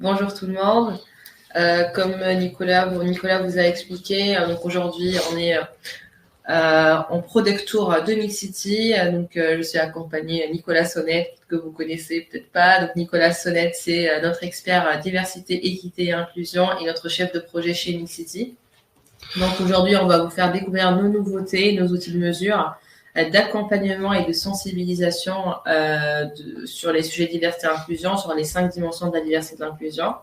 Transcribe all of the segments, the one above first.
Bonjour tout le monde. Comme Nicolas vous a expliqué, donc aujourd'hui on est en Product Tour de Mixity. Je suis accompagnée de Nicolas Sonnette, que vous connaissez peut-être pas. Donc Nicolas Sonnette, c'est notre expert diversité, équité et inclusion et notre chef de projet chez Mixity. Donc aujourd'hui, on va vous faire découvrir nos nouveautés, nos outils de mesure, d'accompagnement et de sensibilisation sur les sujets de diversité et inclusion, sur les 5 dimensions de la diversité et de l'inclusion.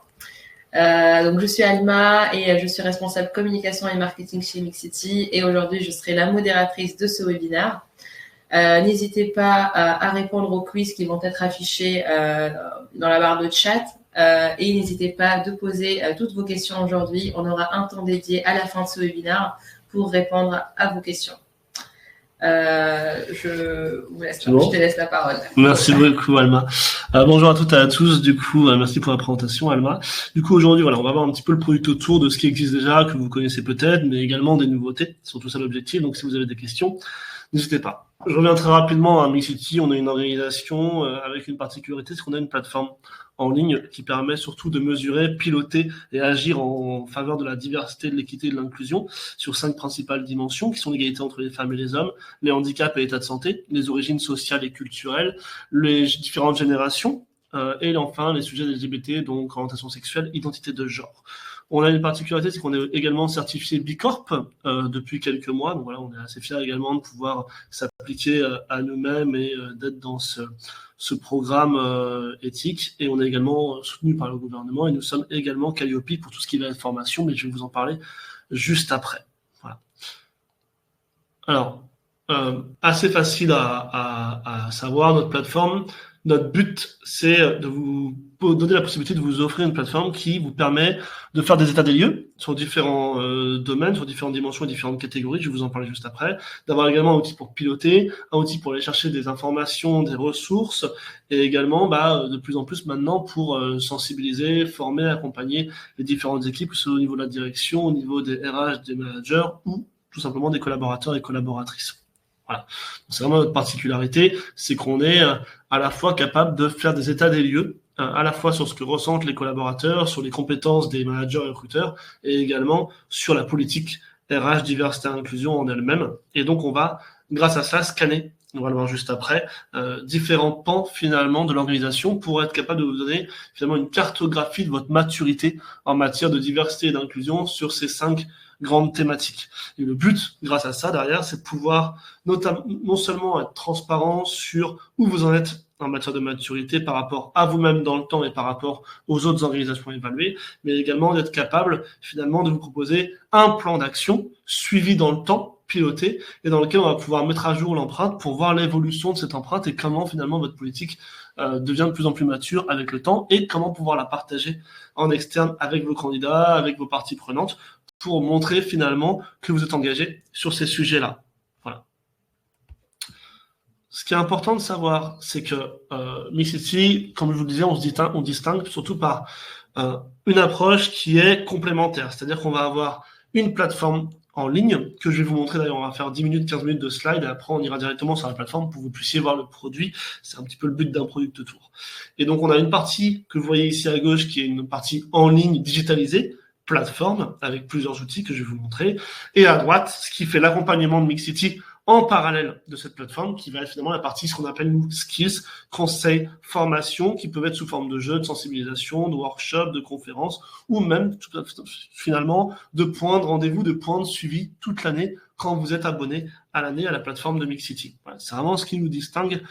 Donc je suis Alma et je suis responsable communication et marketing chez Mixity et aujourd'hui je serai la modératrice de ce webinaire. N'hésitez pas à répondre aux quiz qui vont être affichés dans la barre de chat et n'hésitez pas à poser toutes vos questions aujourd'hui. On aura un temps dédié à la fin de ce webinaire pour répondre à vos questions. Je te laisse la parole. Merci beaucoup, Alma. Bonjour à toutes et à tous. Du coup, merci pour la présentation, Alma. Du coup, aujourd'hui, voilà, on va voir un petit peu le product autour de ce qui existe déjà, que vous connaissez peut-être, mais également des nouveautés. C'est surtout ça l'objectif. Donc, si vous avez des questions, n'hésitez pas. Je reviens très rapidement à Mixity. On a une organisation avec une particularité, c'est qu'on a une plateforme en ligne qui permet surtout de mesurer, piloter et agir en faveur de la diversité, de l'équité et de l'inclusion sur 5 principales dimensions qui sont l'égalité entre les femmes et les hommes, les handicaps et l'état de santé, les origines sociales et culturelles, les différentes générations et enfin les sujets LGBT, donc orientation sexuelle, identité de genre. On a une particularité, c'est qu'on est également certifié B Corp depuis quelques mois. Donc voilà, on est assez fiers également de pouvoir s'appliquer à nous-mêmes et d'être dans ce programme éthique. Et on est également soutenu par le gouvernement et nous sommes également Calliope pour tout ce qui est formation, mais je vais vous en parler juste après. Voilà. Alors, assez facile à savoir, notre plateforme. Notre but, c'est de vous donner la possibilité de vous offrir une plateforme qui vous permet de faire des états des lieux sur différents domaines, sur différentes dimensions et différentes catégories. Je vais vous en parler juste après. D'avoir également un outil pour piloter, un outil pour aller chercher des informations, des ressources, et également, de plus en plus maintenant pour sensibiliser, former, accompagner les différentes équipes, que ce soit au niveau de la direction, au niveau des RH, des managers ou tout simplement des collaborateurs et collaboratrices. Voilà. C'est vraiment notre particularité, c'est qu'on est à la fois capable de faire des états des lieux, à la fois sur ce que ressentent les collaborateurs, sur les compétences des managers et recruteurs, et également sur la politique RH, diversité et inclusion en elle-même. Et donc on va, grâce à ça, scanner, on va le voir juste après, différents pans finalement de l'organisation pour être capable de vous donner finalement une cartographie de votre maturité en matière de diversité et d'inclusion sur ces 5 grandes thématiques. Et le but, grâce à ça, derrière, c'est de pouvoir non seulement être transparent sur où vous en êtes en matière de maturité par rapport à vous-même dans le temps et par rapport aux autres organisations évaluées, mais également d'être capable, finalement, de vous proposer un plan d'action suivi dans le temps, piloté, et dans lequel on va pouvoir mettre à jour l'empreinte pour voir l'évolution de cette empreinte et comment, finalement, votre politique devient de plus en plus mature avec le temps et comment pouvoir la partager en externe avec vos candidats, avec vos parties prenantes, pour montrer finalement que vous êtes engagé sur ces sujets-là. Voilà. Ce qui est important de savoir, c'est que Mixity, comme je vous le disais, on distingue surtout par une approche qui est complémentaire. C'est-à-dire qu'on va avoir une plateforme en ligne, que je vais vous montrer d'ailleurs, on va faire 10 minutes, 15 minutes de slide, et après on ira directement sur la plateforme pour que vous puissiez voir le produit. C'est un petit peu le but d'un product tour. Et donc on a une partie que vous voyez ici à gauche, qui est une partie en ligne digitalisée, plateforme avec plusieurs outils que je vais vous montrer, et à droite ce qui fait l'accompagnement de Mixity en parallèle de cette plateforme qui va être finalement la partie ce qu'on appelle nous skills, conseils, formations qui peuvent être sous forme de jeux, de sensibilisation, de workshops, de conférences ou même finalement de points de rendez-vous, de points de suivi toute l'année quand vous êtes abonné à l'année à la plateforme de Mixity. Voilà, c'est vraiment ce qui nous distingue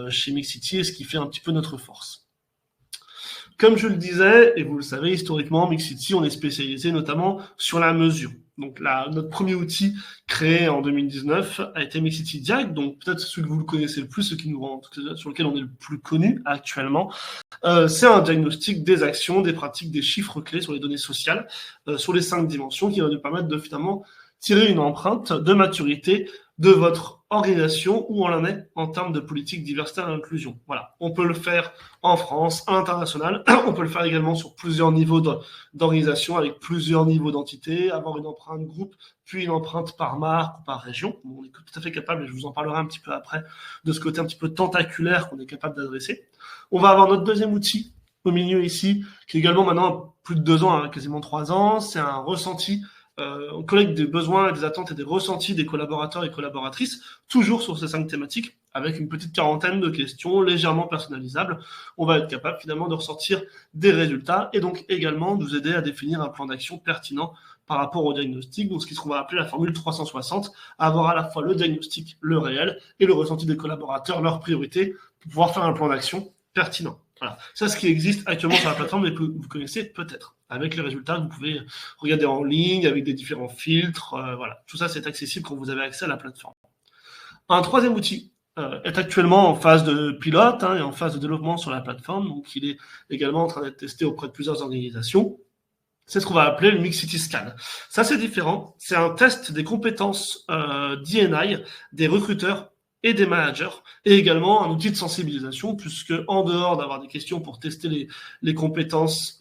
chez Mixity et ce qui fait un petit peu notre force. Comme je le disais, et vous le savez, historiquement, Mixity, on est spécialisé notamment sur la mesure. Donc notre premier outil créé en 2019 a été Mixity Diag, donc peut-être ceux que vous le connaissez le plus, ceux qui sur lequel on est le plus connu actuellement. C'est un diagnostic des actions, des pratiques, des chiffres clés sur les données sociales, sur les 5 dimensions qui va nous permettre de finalement tirer une empreinte de maturité de votre organisation où on en est en termes de politique diversité et inclusion. Voilà, on peut le faire en France, à l'international, on peut le faire également sur plusieurs niveaux d'organisation avec plusieurs niveaux d'entités, avoir une empreinte groupe, puis une empreinte par marque ou par région. On est tout à fait capable, et je vous en parlerai un petit peu après, de ce côté un petit peu tentaculaire qu'on est capable d'adresser. On va avoir notre deuxième outil au milieu ici, qui est également maintenant plus de 2 ans, hein, quasiment 3 ans. C'est un ressenti. On collecte des besoins, des attentes et des ressentis des collaborateurs et collaboratrices, toujours sur ces 5 thématiques, avec une petite quarantaine de questions légèrement personnalisables. On va être capable finalement de ressortir des résultats et donc également nous aider à définir un plan d'action pertinent par rapport au diagnostic, donc ce qu'on va appeler la formule 360, avoir à la fois le diagnostic, le réel et le ressenti des collaborateurs, leurs priorités, pour pouvoir faire un plan d'action pertinent. Voilà. Ça, ce qui existe actuellement sur la plateforme et que vous connaissez peut-être. Avec les résultats, vous pouvez regarder en ligne avec des différents filtres. Voilà. Tout ça, c'est accessible quand vous avez accès à la plateforme. Un troisième outil est actuellement en phase de pilote et en phase de développement sur la plateforme. Donc, il est également en train d'être testé auprès de plusieurs organisations. C'est ce qu'on va appeler le Mixity Scan. Ça, c'est différent. C'est un test des compétences D&I des recruteurs et des managers, et également un outil de sensibilisation, puisque en dehors d'avoir des questions pour tester les compétences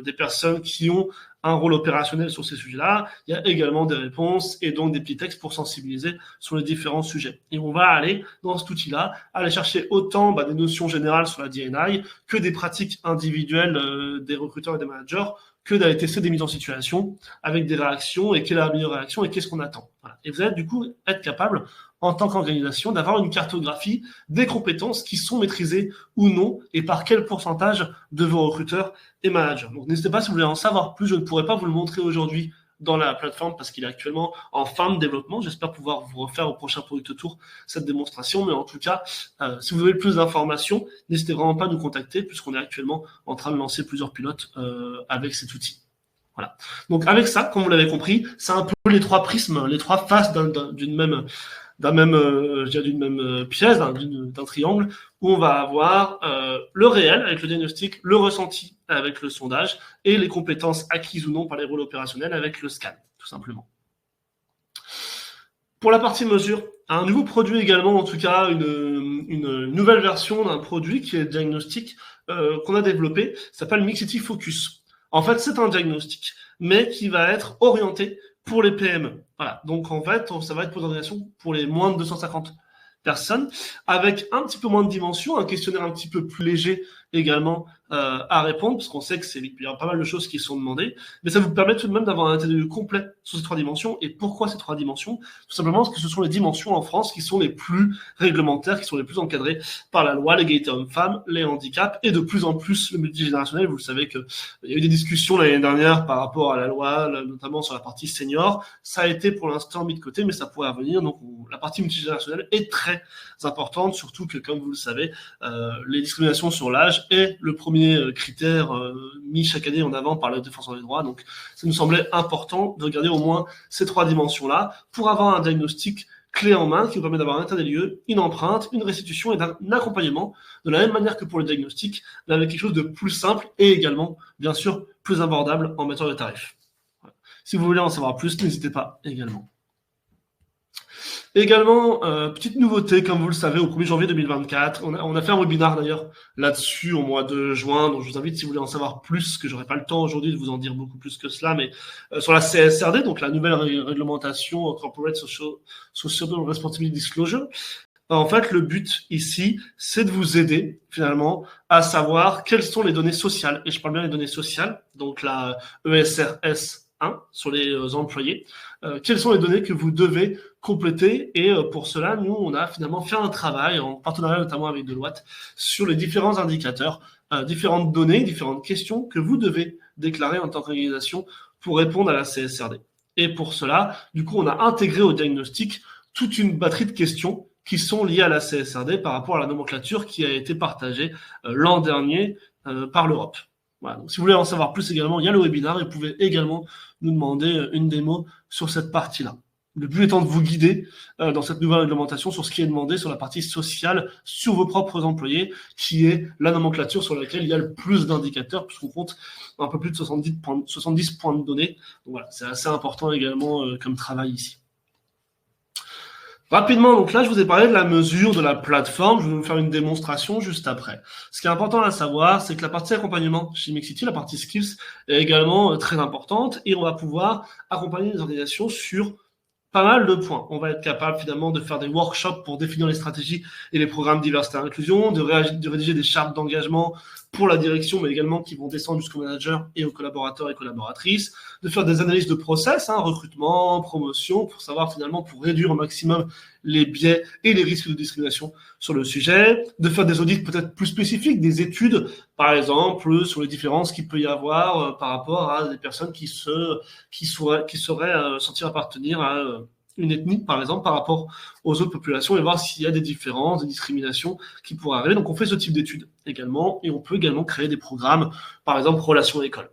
des personnes qui ont un rôle opérationnel sur ces sujets-là, il y a également des réponses et donc des petits textes pour sensibiliser sur les différents sujets. Et on va aller, dans cet outil-là, aller chercher autant des notions générales sur la D&I que des pratiques individuelles des recruteurs et des managers, que d'aller tester des mises en situation avec des réactions et quelle est la meilleure réaction et qu'est-ce qu'on attend. Voilà. Et vous allez du coup être capable, en tant qu'organisation, d'avoir une cartographie des compétences qui sont maîtrisées ou non et par quel pourcentage de vos recruteurs et managers. Donc n'hésitez pas si vous voulez en savoir plus, je ne pourrais pas vous le montrer aujourd'hui dans la plateforme parce qu'il est actuellement en fin de développement. J'espère pouvoir vous refaire au prochain Product Tour cette démonstration, mais en tout cas, si vous avez plus d'informations, n'hésitez vraiment pas à nous contacter puisqu'on est actuellement en train de lancer plusieurs pilotes avec cet outil. Voilà. Donc avec ça, comme vous l'avez compris, c'est un peu les 3 prismes, les 3 faces d'une même pièce, d'un triangle, où on va avoir le réel avec le diagnostic, le ressenti avec le sondage et les compétences acquises ou non par les rôles opérationnels avec le scan, tout simplement. Pour la partie mesure, un nouveau produit également, en tout cas une nouvelle version d'un produit qui est le diagnostic qu'on a développé, s'appelle Mixity Focus. En fait, c'est un diagnostic, mais qui va être orienté pour les PME. Voilà. Donc, en fait, ça va être pour des organisations pour les moins de 250 personnes, avec un petit peu moins de dimensions, un questionnaire un petit peu plus léger également à répondre, parce qu'on sait qu'il y a pas mal de choses qui sont demandées, mais ça vous permet tout de même d'avoir un état des lieux complet sur ces 3 dimensions. Et pourquoi ces 3 dimensions? Tout simplement parce que ce sont les dimensions en France qui sont les plus réglementaires, qui sont les plus encadrées par la loi, l'égalité hommes-femmes, les handicaps, et de plus en plus le multigénérationnel. Vous le savez qu'il y a eu des discussions l'année dernière par rapport à la loi, notamment sur la partie senior. Ça a été pour l'instant mis de côté, mais ça pourrait revenir. Donc la partie multigénérationnelle est très importante, surtout que, comme vous le savez, les discriminations sur l'âge est le premier critère mis chaque année en avant par le défenseur des droits. Donc, ça nous semblait important de regarder au moins ces 3 dimensions-là pour avoir un diagnostic clé en main qui vous permet d'avoir un état des lieux, une empreinte, une restitution et un accompagnement de la même manière que pour le diagnostic, mais avec quelque chose de plus simple et également, bien sûr, plus abordable en matière de tarifs. Voilà. Si vous voulez en savoir plus, n'hésitez pas également. Également, petite nouveauté, comme vous le savez, au 1er janvier 2024, on a fait un webinaire d'ailleurs là-dessus au mois de juin, donc je vous invite, si vous voulez en savoir plus, que j'aurai pas le temps aujourd'hui de vous en dire beaucoup plus que cela, mais sur la CSRD, donc la nouvelle réglementation Corporate Social Responsibility Disclosure. En fait, le but ici, c'est de vous aider finalement à savoir quelles sont les données sociales, et je parle bien des données sociales, donc la ESRS 1 sur les employés, quelles sont les données que vous devez compléter, et pour cela, nous, on a finalement fait un travail en partenariat notamment avec Deloitte sur les différents indicateurs, différentes données, différentes questions que vous devez déclarer en tant qu'organisation pour répondre à la CSRD. Et pour cela, du coup, on a intégré au diagnostic toute une batterie de questions qui sont liées à la CSRD par rapport à la nomenclature qui a été partagée l'an dernier par l'Europe. Voilà. Donc, si vous voulez en savoir plus également, il y a le webinaire et vous pouvez également nous demander une démo sur cette partie-là. Le but étant de vous guider dans cette nouvelle réglementation sur ce qui est demandé sur la partie sociale, sur vos propres employés, qui est la nomenclature sur laquelle il y a le plus d'indicateurs, puisqu'on compte un peu plus de 70 points de données. Donc voilà, c'est assez important également comme travail ici. Rapidement, donc là, je vous ai parlé de la mesure de la plateforme. Je vais vous faire une démonstration juste après. Ce qui est important à savoir, c'est que la partie accompagnement chez Mixity, la partie skills, est également très importante et on va pouvoir accompagner les organisations sur pas mal de points. On va être capable finalement de faire des workshops pour définir les stratégies et les programmes diversité et inclusion, de rédiger des chartes d'engagement pour la direction, mais également qui vont descendre jusqu'au manager et aux collaborateurs et collaboratrices, de faire des analyses de process, recrutement, promotion, pour savoir finalement, pour réduire au maximum les biais et les risques de discrimination sur le sujet, de faire des audits peut-être plus spécifiques, des études, par exemple, sur les différences qu'il peut y avoir par rapport à des personnes qui seraient sentir appartenir à une ethnie, par exemple, par rapport aux autres populations et voir s'il y a des différences, des discriminations qui pourraient arriver. Donc, on fait ce type d'études également et on peut également créer des programmes, par exemple, relations école.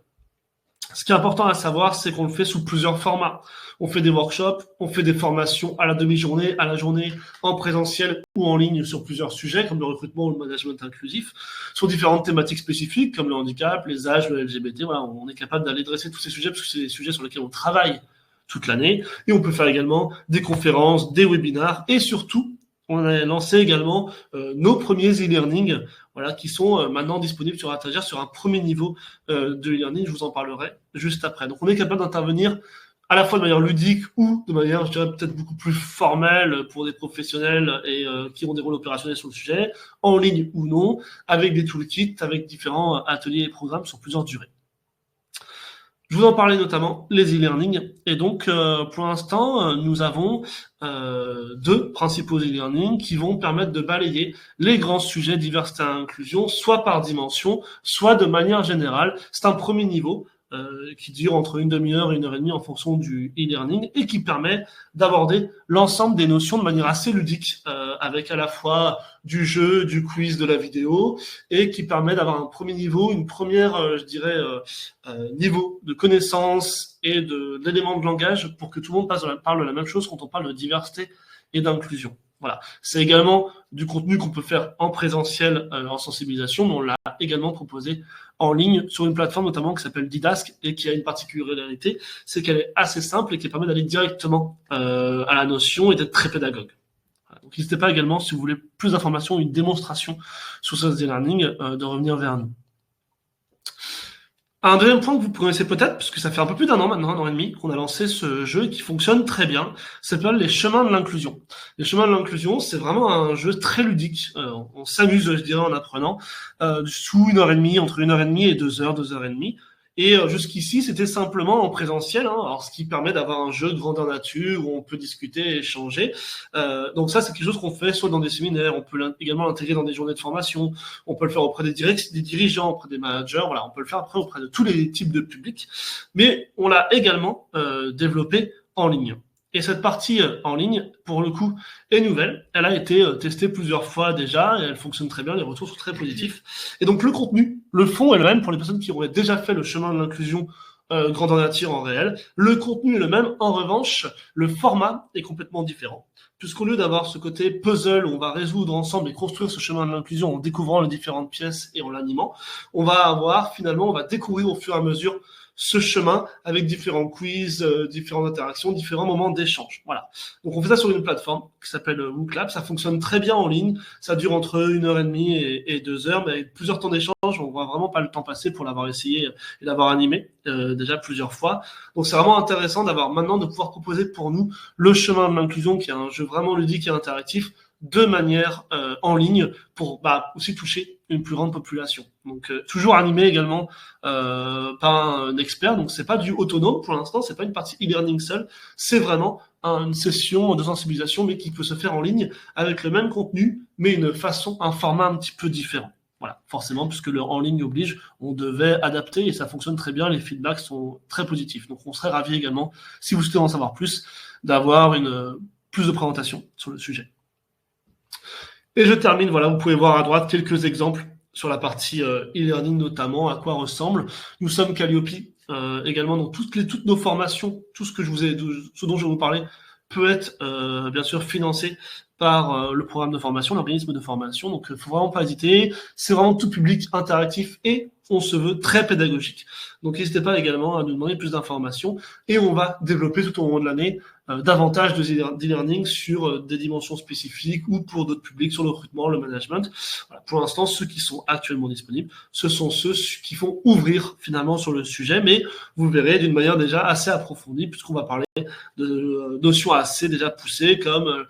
Ce qui est important à savoir, c'est qu'on le fait sous plusieurs formats. On fait des workshops, on fait des formations à la demi-journée, à la journée, en présentiel ou en ligne sur plusieurs sujets, comme le recrutement ou le management inclusif, sur différentes thématiques spécifiques, comme le handicap, les âges, le LGBT. Voilà, on est capable d'aller dresser tous ces sujets, parce que c'est des sujets sur lesquels on travaille toute l'année. Et on peut faire également des conférences, des webinars, et surtout, on a lancé également nos premiers e-learning, voilà, qui sont maintenant disponibles sur Atagère sur un premier niveau de e-learning. Je vous en parlerai juste après. Donc, on est capable d'intervenir à la fois de manière ludique ou de manière, je dirais, peut-être beaucoup plus formelle pour des professionnels et qui ont des rôles opérationnels sur le sujet, en ligne ou non, avec des toolkits, avec différents ateliers et programmes sur plusieurs durées. Je vous en parlais notamment, les e-learning. Et donc, pour l'instant, nous avons deux principaux e-learning qui vont permettre de balayer les grands sujets diversité et inclusion, soit par dimension, soit de manière générale. C'est un premier niveau qui dure entre une demi-heure et 1h30 en fonction du e-learning et qui permet d'aborder l'ensemble des notions de manière assez ludique, avec à la fois du jeu, du quiz, de la vidéo, et qui permet d'avoir un premier niveau, une première, niveau de connaissance et d'éléments de langage pour que tout le monde parle de la même chose quand on parle de diversité et d'inclusion. Voilà. C'est également du contenu qu'on peut faire en présentiel en sensibilisation, mais on l'a également proposé en ligne sur une plateforme notamment qui s'appelle Didask et qui a une particularité, c'est qu'elle est assez simple et qui permet d'aller directement à la notion et d'être très pédagogue. Voilà. Donc n'hésitez pas également, si vous voulez plus d'informations, une démonstration sur ce e-learning, de revenir vers nous. Un deuxième point que vous connaissez peut-être, puisque ça fait un peu plus d'un an maintenant, 1 an et demi, qu'on a lancé ce jeu qui fonctionne très bien, s'appelle les chemins de l'inclusion. Les chemins de l'inclusion, c'est vraiment un jeu très ludique. On s'amuse, je dirais, en apprenant, sous 1h30, entre 1h30 et 2h, 2h30. Et jusqu'ici, c'était simplement en présentiel, alors ce qui permet d'avoir un jeu de grandeur nature où on peut discuter et échanger. Donc ça, c'est quelque chose qu'on fait soit dans des séminaires, on peut également l'intégrer dans des journées de formation, on peut le faire auprès des dirigeants, auprès des managers, voilà, on peut le faire après auprès de tous les types de publics. Mais on l'a également développé en ligne. Et cette partie en ligne, pour le coup, est nouvelle. Elle a été testée plusieurs fois déjà et elle fonctionne très bien. Les retours sont très positifs. Et donc, le contenu, le fond est le même pour les personnes qui auraient déjà fait le chemin de l'inclusion grandeur nature en réel. Le contenu est le même. En revanche, le format est complètement différent. Puisqu'au lieu d'avoir ce côté puzzle où on va résoudre ensemble et construire ce chemin de l'inclusion en découvrant les différentes pièces et en l'animant, on va découvrir au fur et à mesure ce chemin avec différents quiz, différentes interactions, différents moments d'échange. Voilà. Donc on fait ça sur une plateforme qui s'appelle WooClap. Ça fonctionne très bien en ligne. Ça dure entre 1h30 et 2h, mais avec plusieurs temps d'échange. On voit vraiment pas le temps passer pour l'avoir essayé et l'avoir animé déjà plusieurs fois. Donc c'est vraiment intéressant de pouvoir proposer pour nous le chemin de l'inclusion, qui est un jeu vraiment ludique et interactif, de manière en ligne pour aussi toucher une plus grande population. Donc toujours animé également par un expert. Donc c'est pas du autonome pour l'instant, c'est pas une partie e-learning seule, c'est vraiment une session de sensibilisation, mais qui peut se faire en ligne avec le même contenu, mais un format un petit peu différent. Voilà, forcément, puisque le en ligne oblige, on devait adapter et ça fonctionne très bien, les feedbacks sont très positifs. Donc on serait ravis également, si vous souhaitez en savoir plus, d'avoir plus de présentation sur le sujet. Et je termine, voilà, vous pouvez voir à droite quelques exemples sur la partie e-learning notamment, à quoi ressemble. Nous sommes Calliope, également dans toutes nos formations, tout ce dont je vais vous parler peut être bien sûr financé par le programme de formation, l'organisme de formation. Donc il ne faut vraiment pas hésiter, c'est vraiment tout public interactif et on se veut très pédagogique. Donc n'hésitez pas également à nous demander plus d'informations et on va développer tout au long de l'année davantage d'e-learning sur des dimensions spécifiques ou pour d'autres publics sur le recrutement, le management. Voilà. Pour l'instant, ceux qui sont actuellement disponibles, ce sont ceux qui font ouvrir finalement sur le sujet, mais vous verrez d'une manière déjà assez approfondie puisqu'on va parler de notions assez déjà poussées comme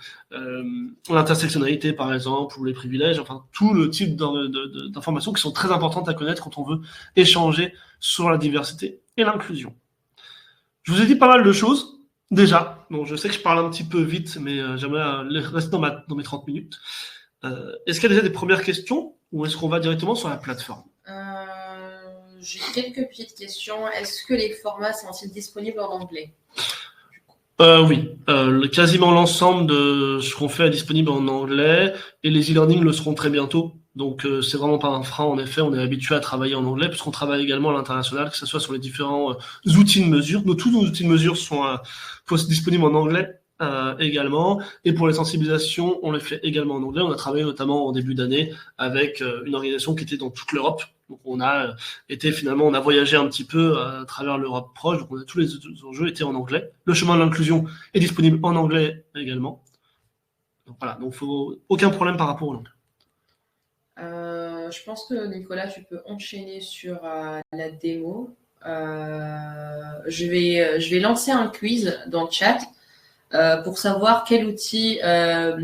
l'intersectionnalité par exemple ou les privilèges, enfin tout le type d'informations qui sont très importantes à connaître quand on veut échanger sur la diversité et l'inclusion. Je vous ai dit pas mal de choses déjà, donc je sais que je parle un petit peu vite, mais j'aimerais rester dans mes 30 minutes. Est-ce qu'il y a déjà des premières questions ou est-ce qu'on va directement sur la plateforme? J'ai quelques petites questions. Est-ce que les formats sont-ils disponibles en anglais? Oui, quasiment l'ensemble de ce qu'on fait est disponible en anglais et les e-learning le seront très bientôt. Donc c'est vraiment pas un frein, en effet, on est habitué à travailler en anglais puisqu'on travaille également à l'international, que ce soit sur les différents outils de mesure. Tous nos outils de mesure sont disponibles en anglais également. Et pour les sensibilisations, on les fait également en anglais. On a travaillé notamment en début d'année avec une organisation qui était dans toute l'Europe. Donc on a on a voyagé un petit peu à travers l'Europe proche, donc tous les enjeux étaient en anglais. Le chemin de l'inclusion est disponible en anglais également. Donc voilà, donc aucun problème par rapport au langue. Je pense que Nicolas, tu peux enchaîner sur la démo. Je vais lancer un quiz dans le chat pour savoir quel outil,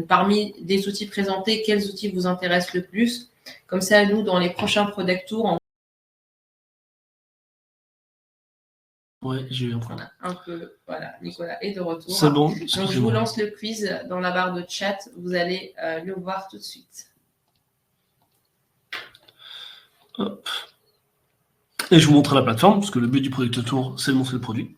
parmi des outils présentés, quels outils vous intéressent le plus. Comme ça, nous, dans les prochains Product Tours, Ouais, j'ai eu un point. Voilà, Nicolas est de retour. C'est bon. Donc, je vous lance le quiz dans la barre de chat. Vous allez le voir tout de suite. Hop. Et je vous montre la plateforme, parce que le but du Product Tour, c'est de montrer le produit.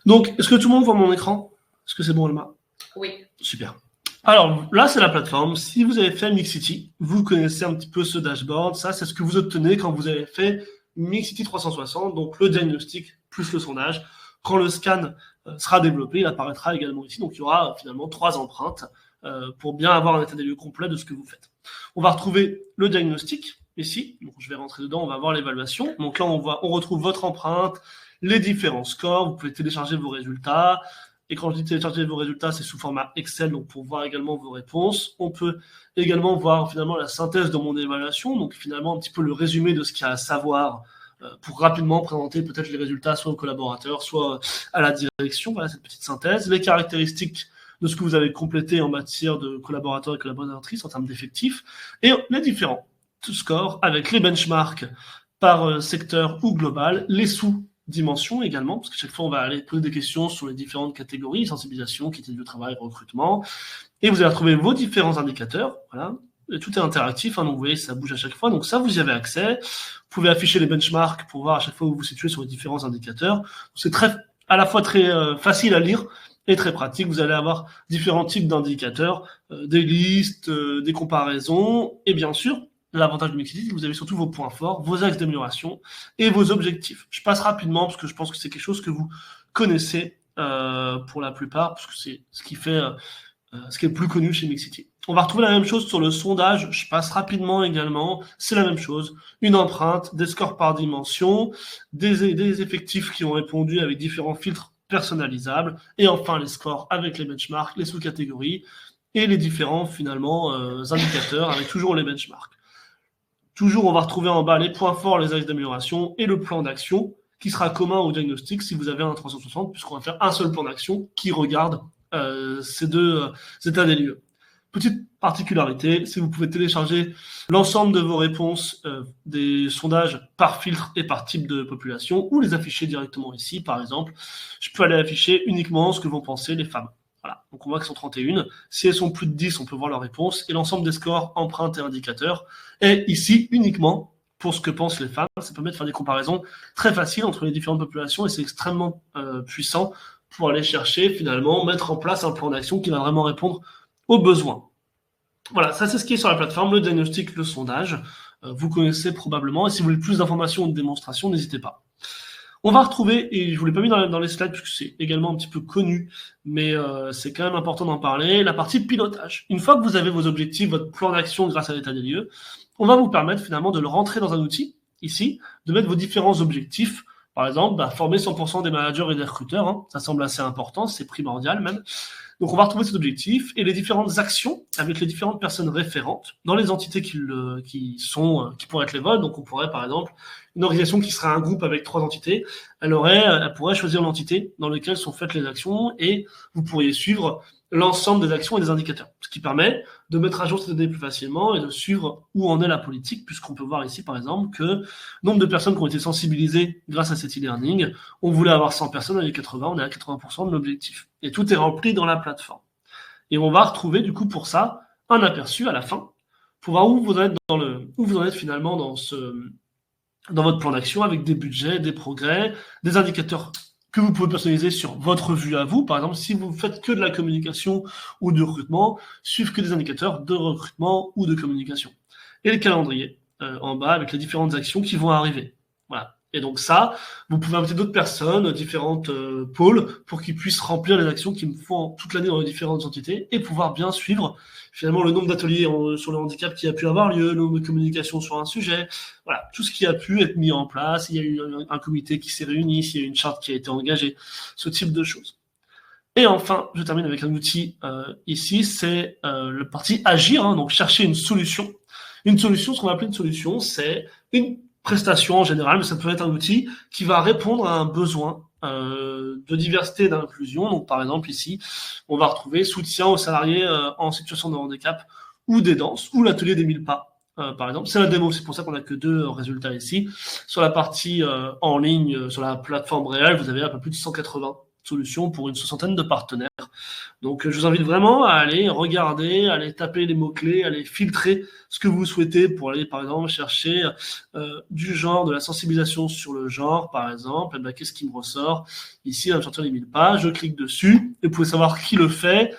Donc, est-ce que tout le monde voit mon écran? Est-ce que c'est bon, Alma? Oui. Super. Alors, là, c'est la plateforme. Si vous avez fait Mixity, vous connaissez un petit peu ce dashboard. Ça, c'est ce que vous obtenez quand vous avez fait Mixity 360, donc le diagnostic plus le sondage. Quand le scan sera développé, il apparaîtra également ici. Donc, il y aura finalement 3 empreintes pour bien avoir un état des lieux complet de ce que vous faites. On va retrouver le diagnostic ici. Donc, je vais rentrer dedans, on va voir l'évaluation. Donc là, on retrouve votre empreinte, les différents scores. Vous pouvez télécharger vos résultats. Et quand je dis télécharger vos résultats, c'est sous format Excel, donc pour voir également vos réponses. On peut également voir finalement la synthèse de mon évaluation, donc finalement un petit peu le résumé de ce qu'il y a à savoir pour rapidement présenter peut-être les résultats soit aux collaborateurs, soit à la direction. Voilà cette petite synthèse. Les caractéristiques de ce que vous avez complété en matière de collaborateurs et collaboratrices en termes d'effectifs. Et les différents scores avec les benchmarks par secteur ou global, les sous-dimensions également, parce que chaque fois, on va aller poser des questions sur les différentes catégories, sensibilisation, qualité du travail, recrutement. Et vous allez retrouver vos différents indicateurs. Voilà. Et tout est interactif, hein, donc vous voyez, ça bouge à chaque fois. Donc ça, vous y avez accès. Vous pouvez afficher les benchmarks pour voir à chaque fois où vous vous situez sur les différents indicateurs. C'est à la fois très facile à lire et très pratique. Vous allez avoir différents types d'indicateurs, des listes, des comparaisons, et bien sûr, l'avantage de Mixity, c'est que vous avez surtout vos points forts, vos axes d'amélioration et vos objectifs. Je passe rapidement parce que je pense que c'est quelque chose que vous connaissez pour la plupart, parce que c'est ce qui est le plus connu chez Mixity. On va retrouver la même chose sur le sondage. Je passe rapidement également. C'est la même chose. Une empreinte, des scores par dimension, des effectifs qui ont répondu avec différents filtres personnalisables, et enfin les scores avec les benchmarks, les sous-catégories et les différents finalement indicateurs avec toujours les benchmarks. Toujours, on va retrouver en bas les points forts, les axes d'amélioration et le plan d'action qui sera commun au diagnostic si vous avez un 360, puisqu'on va faire un seul plan d'action qui regarde ces deux états des lieux. Petite particularité, si vous pouvez télécharger l'ensemble de vos réponses des sondages par filtre et par type de population ou les afficher directement ici, par exemple, je peux aller afficher uniquement ce que vont penser les femmes. Voilà, donc on voit qu'elles sont 31. Si elles sont plus de 10, on peut voir leurs réponses. Et l'ensemble des scores, empreintes et indicateurs est ici uniquement pour ce que pensent les femmes. Ça permet de faire des comparaisons très faciles entre les différentes populations et c'est extrêmement puissant pour aller chercher, finalement, mettre en place un plan d'action qui va vraiment répondre aux besoins. Voilà, ça c'est ce qui est sur la plateforme, le diagnostic, le sondage. Vous connaissez probablement. Et si vous voulez plus d'informations ou de démonstrations, n'hésitez pas. On va retrouver, et je ne vous l'ai pas mis dans les slides puisque c'est également un petit peu connu, mais c'est quand même important d'en parler, la partie pilotage. Une fois que vous avez vos objectifs, votre plan d'action grâce à l'état des lieux, on va vous permettre finalement de le rentrer dans un outil ici, de mettre vos différents objectifs. Par exemple, former 100% des managers et des recruteurs, hein, ça semble assez important, c'est primordial même. Donc on va retrouver cet objectif et les différentes actions avec les différentes personnes référentes dans les entités qui pourraient être les vôtres. Donc on pourrait par exemple, une organisation qui serait un groupe avec 3 entités, elle pourrait choisir l'entité dans laquelle sont faites les actions et vous pourriez suivre l'ensemble des actions et des indicateurs, ce qui permet de mettre à jour ces données plus facilement et de suivre où en est la politique, puisqu'on peut voir ici par exemple que le nombre de personnes qui ont été sensibilisées grâce à cet e-learning, on voulait avoir 100 personnes, on est à 80, on est à 80% de l'objectif. Et tout est rempli dans la plateforme. Et on va retrouver du coup pour ça un aperçu à la fin, pour voir où vous en êtes finalement dans votre plan d'action avec des budgets, des progrès, des indicateurs que vous pouvez personnaliser sur votre vue à vous. Par exemple, si vous faites que de la communication ou du recrutement, suivez que des indicateurs de recrutement ou de communication. Et le calendrier en bas avec les différentes actions qui vont arriver. Voilà. Et donc ça, vous pouvez inviter d'autres personnes, différentes pôles, pour qu'ils puissent remplir les actions qu'ils font toute l'année dans les différentes entités et pouvoir bien suivre finalement le nombre d'ateliers sur le handicap qui a pu avoir lieu, le nombre de communications sur un sujet, voilà, tout ce qui a pu être mis en place, il y a eu un comité qui s'est réuni, s'il y a eu une charte qui a été engagée, ce type de choses. Et enfin, je termine avec un outil ici, c'est le parti agir, hein, donc chercher une solution. Une solution, ce qu'on va appeler une solution, c'est une prestation en général, mais ça peut être un outil qui va répondre à un besoin de diversité et d'inclusion. Donc par exemple ici, on va retrouver soutien aux salariés en situation de handicap ou d'aidance, ou l'atelier des 1000 pas. Par exemple, c'est la démo, c'est pour ça qu'on n'a que 2 résultats ici. Sur la partie en ligne, sur la plateforme réelle, vous avez un peu plus de 180 solutions pour une 60aine de partenaires. Donc je vous invite vraiment à aller regarder, à aller taper les mots-clés, à aller filtrer ce que vous souhaitez pour aller par exemple chercher du genre, de la sensibilisation sur le genre par exemple. Et ben, qu'est-ce qui me ressort ici, il va me sortir les 1000 pages, je clique dessus et vous pouvez savoir qui le fait,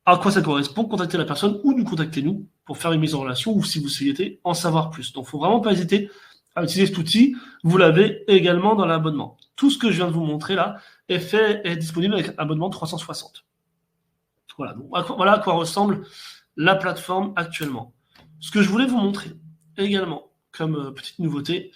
à quoi ça correspond, contacter la personne ou nous contacter nous pour faire une mise en relation ou si vous souhaitez en savoir plus. Donc il ne faut vraiment pas hésiter à utiliser cet outil, vous l'avez également dans l'abonnement. Tout ce que je viens de vous montrer là est disponible avec un abonnement 360. Voilà, donc voilà à quoi ressemble la plateforme actuellement. Ce que je voulais vous montrer également comme petite nouveauté,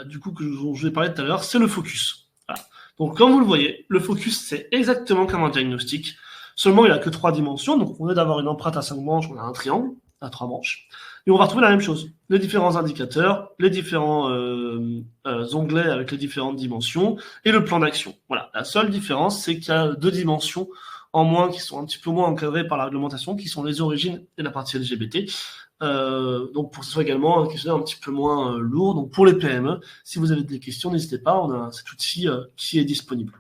du coup dont je vais parler tout à l'heure, c'est le focus. Voilà. Donc comme vous le voyez, le focus c'est exactement comme un diagnostic, seulement il n'a que 3 dimensions, donc au lieu d'avoir une empreinte à 5 manches, on a un triangle à 3 manches. Et on va retrouver la même chose, les différents indicateurs, les différents onglets avec les différentes dimensions et le plan d'action. Voilà, la seule différence, c'est qu'il y a 2 dimensions en moins qui sont un petit peu moins encadrées par la réglementation, qui sont les origines et la partie LGBT. Donc pour que ce soit également un questionnaire un petit peu moins lourd. Donc pour les PME, si vous avez des questions, n'hésitez pas, on a cet outil qui est disponible.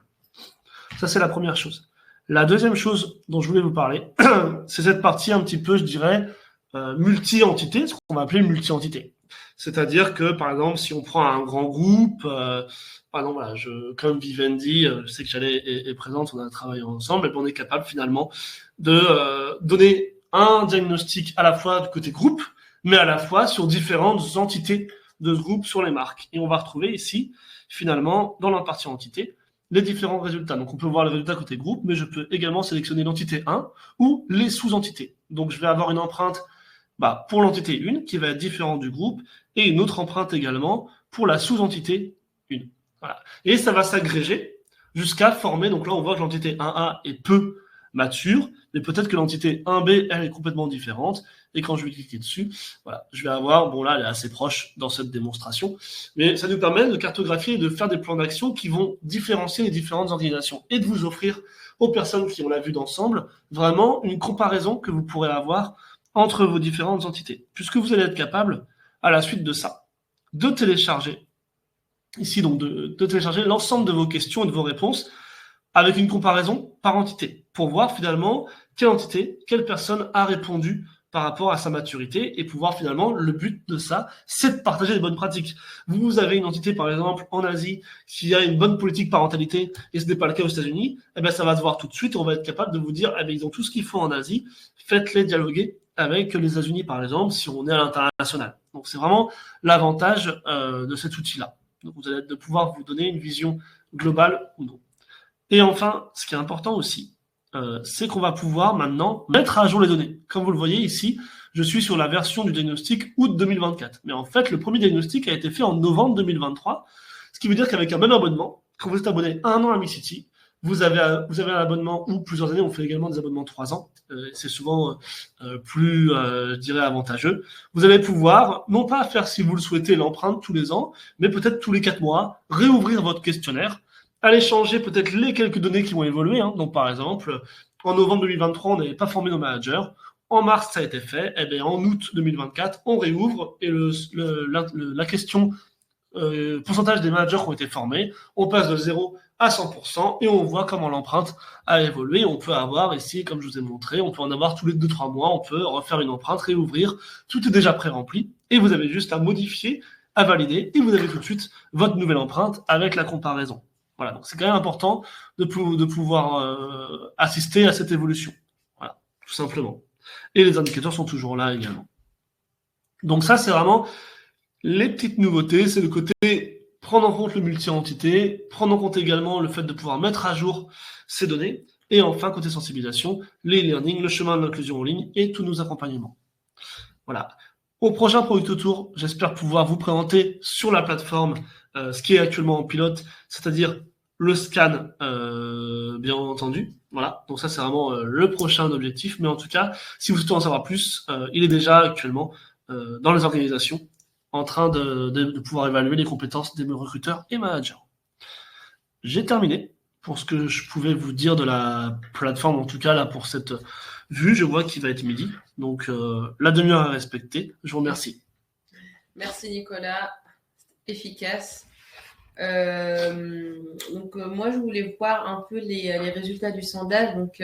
Ça, c'est la première chose. La deuxième chose dont je voulais vous parler, c'est cette partie un petit peu, je dirais, multi-entité, ce qu'on va appeler multi-entité. C'est-à-dire que, par exemple, si on prend un grand groupe, par exemple, voilà, comme Vivendi, je sais que Chalet est présente, on a travaillé ensemble, et on est capable finalement de donner un diagnostic à la fois du côté groupe, mais à la fois sur différentes entités de ce groupe sur les marques. Et on va retrouver ici, finalement, dans la partie entité, les différents résultats. Donc on peut voir les résultats côté groupe, mais je peux également sélectionner l'entité 1 ou les sous-entités. Donc je vais avoir une empreinte pour l'entité 1 qui va être différente du groupe et une autre empreinte également pour la sous-entité 1. Voilà. Et ça va s'agréger jusqu'à former, donc là on voit que l'entité 1A est peu mature, mais peut-être que l'entité 1B, elle est complètement différente, et quand je vais cliquer dessus, voilà, je vais avoir, bon là elle est assez proche dans cette démonstration, mais ça nous permet de cartographier et de faire des plans d'action qui vont différencier les différentes organisations, et de vous offrir aux personnes qui ont la vue d'ensemble, vraiment une comparaison que vous pourrez avoir entre vos différentes entités, puisque vous allez être capable, à la suite de ça, de télécharger ici, donc de télécharger l'ensemble de vos questions et de vos réponses avec une comparaison par entité, pour voir finalement quelle entité, quelle personne a répondu par rapport à sa maturité, et pouvoir finalement, le but de ça, c'est de partager des bonnes pratiques. Vous avez une entité, par exemple, en Asie, qui a une bonne politique parentalité, et ce n'est pas le cas aux États-Unis, eh bien, ça va se voir tout de suite, et on va être capable de vous dire, eh bien, ils ont tout ce qu'il faut en Asie, faites-les dialoguer avec les États-Unis, par exemple, si on est à l'international. Donc, c'est vraiment l'avantage de cet outil-là. Donc, vous allez de pouvoir vous donner une vision globale ou non. Et enfin, ce qui est important aussi, c'est qu'on va pouvoir maintenant mettre à jour les données. Comme vous le voyez ici, je suis sur la version du diagnostic août 2024. Mais en fait, le premier diagnostic a été fait en novembre 2023, ce qui veut dire qu'avec un même abonnement, quand vous êtes abonné 1 an à Mixity, vous avez un abonnement ou plusieurs années, on fait également des abonnements 3 ans, c'est souvent plus, je dirais, avantageux. Vous allez pouvoir, non pas faire, si vous le souhaitez, l'empreinte tous les ans, mais peut-être tous les 4 mois, réouvrir votre questionnaire, aller changer peut-être les quelques données qui vont évoluer. Donc, par exemple, en novembre 2023, on n'avait pas formé nos managers. En mars, ça a été fait. Et bien, en août 2024, on réouvre et la question pourcentage des managers qui ont été formés, on passe de 0 à 100% et on voit comment l'empreinte a évolué. On peut avoir ici, comme je vous ai montré, on peut en avoir tous les 2-3 mois, on peut refaire une empreinte, réouvrir. Tout est déjà pré-rempli et vous avez juste à modifier, à valider et vous avez tout de suite votre nouvelle empreinte avec la comparaison. Voilà, donc c'est quand même important de pouvoir assister à cette évolution. Voilà, tout simplement. Et les indicateurs sont toujours là également. Donc ça, c'est vraiment les petites nouveautés. C'est le côté prendre en compte le multi-entité, prendre en compte également le fait de pouvoir mettre à jour ces données. Et enfin, côté sensibilisation, les e-learning, le chemin de l'inclusion en ligne et tous nos accompagnements. Voilà. Au prochain Product Tour, j'espère pouvoir vous présenter sur la plateforme ce qui est actuellement en pilote, c'est-à-dire le scan, bien entendu. Voilà, donc ça c'est vraiment le prochain objectif. Mais en tout cas, si vous souhaitez en savoir plus, il est déjà actuellement dans les organisations en train de pouvoir évaluer les compétences des recruteurs et managers. J'ai terminé pour ce que je pouvais vous dire de la plateforme, en tout cas là pour cette vue. Je vois qu'il va être midi, donc la demi-heure est respectée. Je vous remercie. Merci Nicolas, efficace. Donc moi je voulais voir un peu les résultats du sondage. Donc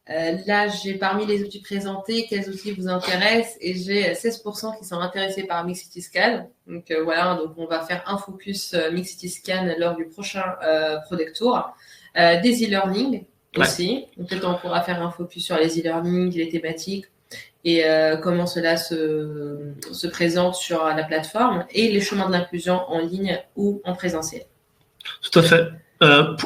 là j'ai parmi les outils présentés, quels outils vous intéressent, et j'ai 16% qui sont intéressés par Mixity Scan. Donc voilà, donc on va faire un focus Mixity Scan lors du prochain Product Tour. Des e-learning aussi. Donc peut-être on pourra faire un focus sur les e-learning, les thématiques et comment cela se présente sur la plateforme, et les chemins de l'inclusion en ligne ou en présentiel. Tout à fait.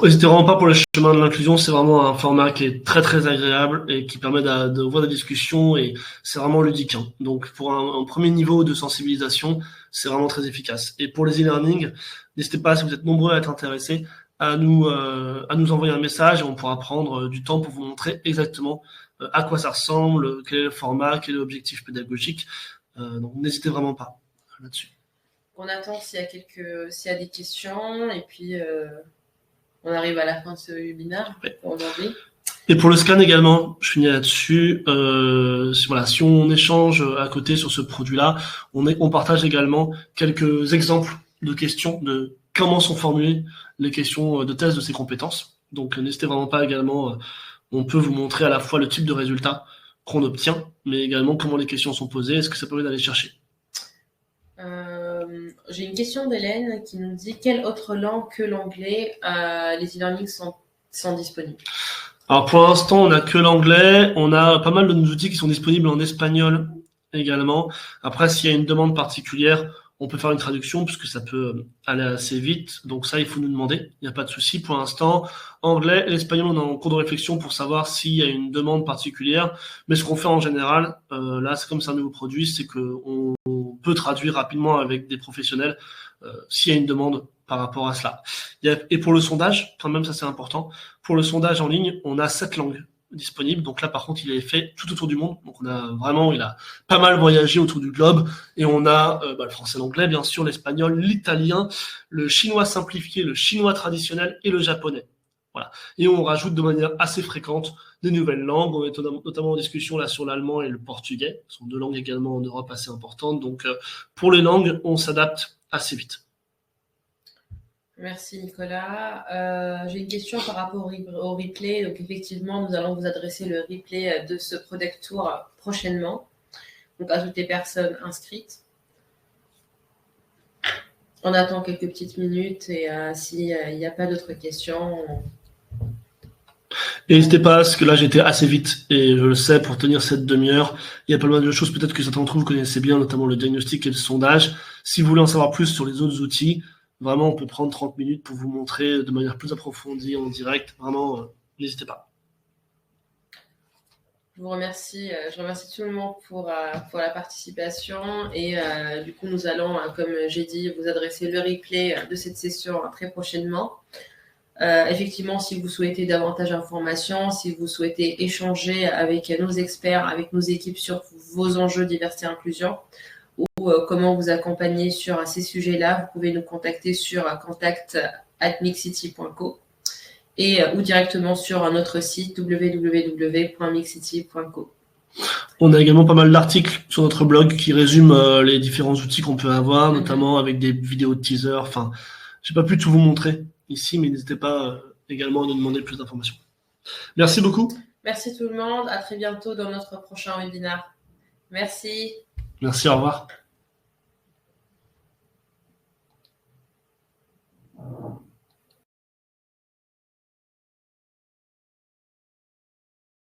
N'hésitez vraiment pas pour les chemins de l'inclusion, c'est vraiment un format qui est très très agréable et qui permet d'avoir des discussions, et c'est vraiment ludique. Donc pour un premier niveau de sensibilisation, c'est vraiment très efficace. Et pour les e-learning, n'hésitez pas, si vous êtes nombreux à être intéressés, à nous envoyer un message et on pourra prendre du temps pour vous montrer exactement à quoi ça ressemble, quel est le format, quel est l'objectif pédagogique. Donc n'hésitez vraiment pas là-dessus. On attend s'il y a des questions, et puis on arrive à la fin de ce webinaire pour aujourd'hui. Et pour le scan également, je finis là-dessus. Voilà, si on échange à côté sur ce produit-là, on partage également quelques exemples de questions, de comment sont formulées les questions de test de ces compétences. Donc n'hésitez vraiment pas également. On peut vous montrer à la fois le type de résultat qu'on obtient, mais également comment les questions sont posées, est-ce que ça permet d'aller chercher. J'ai une question d'Hélène qui nous dit quelle autre langue que l'anglais les e-learning sont disponibles? Alors pour l'instant, on n'a que l'anglais. On a pas mal de nos outils qui sont disponibles en espagnol également. Après, s'il y a une demande particulière, on peut faire une traduction puisque ça peut aller assez vite. Donc ça, il faut nous demander. Il n'y a pas de souci pour l'instant. Anglais et l'espagnol, on est en cours de réflexion pour savoir s'il y a une demande particulière. Mais ce qu'on fait en général, là, c'est comme c'est un nouveau produit, c'est qu'on peut traduire rapidement avec des professionnels s'il y a une demande par rapport à cela. Et pour le sondage, quand même, ça c'est important. Pour le sondage en ligne, on a 7 langues disponible. Donc là, par contre, il est fait tout autour du monde. Donc il a pas mal voyagé autour du globe. Et on a le français, l'anglais, bien sûr, l'espagnol, l'italien, le chinois simplifié, le chinois traditionnel et le japonais. Voilà. Et on rajoute de manière assez fréquente des nouvelles langues. On est notamment en discussion là sur l'allemand et le portugais. Ce sont 2 langues également en Europe assez importantes. Donc pour les langues, on s'adapte assez vite. Merci Nicolas. J'ai une question par rapport au replay. Donc effectivement, nous allons vous adresser le replay de ce Product Tour prochainement. Donc à toutes les personnes inscrites. On attend quelques petites minutes, et s'il n'y a pas d'autres questions. N'hésitez pas, parce que là j'étais assez vite, et je le sais, pour tenir cette demi-heure, il y a pas mal de choses peut-être que certains d'entre vous connaissez bien, notamment le diagnostic et le sondage. Si vous voulez en savoir plus sur les autres outils, vraiment, on peut prendre 30 minutes pour vous montrer de manière plus approfondie, en direct. Vraiment, n'hésitez pas. Je vous remercie. Je remercie tout le monde pour la participation. Et du coup, nous allons, comme j'ai dit, vous adresser le replay de cette session très prochainement. Effectivement, si vous souhaitez davantage d'informations, si vous souhaitez échanger avec nos experts, avec nos équipes sur vos enjeux diversité et inclusion, ou comment vous accompagner sur ces sujets-là, vous pouvez nous contacter sur contact@mixcity.co ou directement sur notre site www.mixcity.co. On a également pas mal d'articles sur notre blog qui résument les différents outils qu'on peut avoir, notamment avec des vidéos de teaser. Enfin, j'ai pas pu tout vous montrer ici, mais n'hésitez pas également à nous demander plus d'informations. Merci beaucoup. Merci tout le monde. À très bientôt dans notre prochain webinaire. Merci. Merci, au revoir.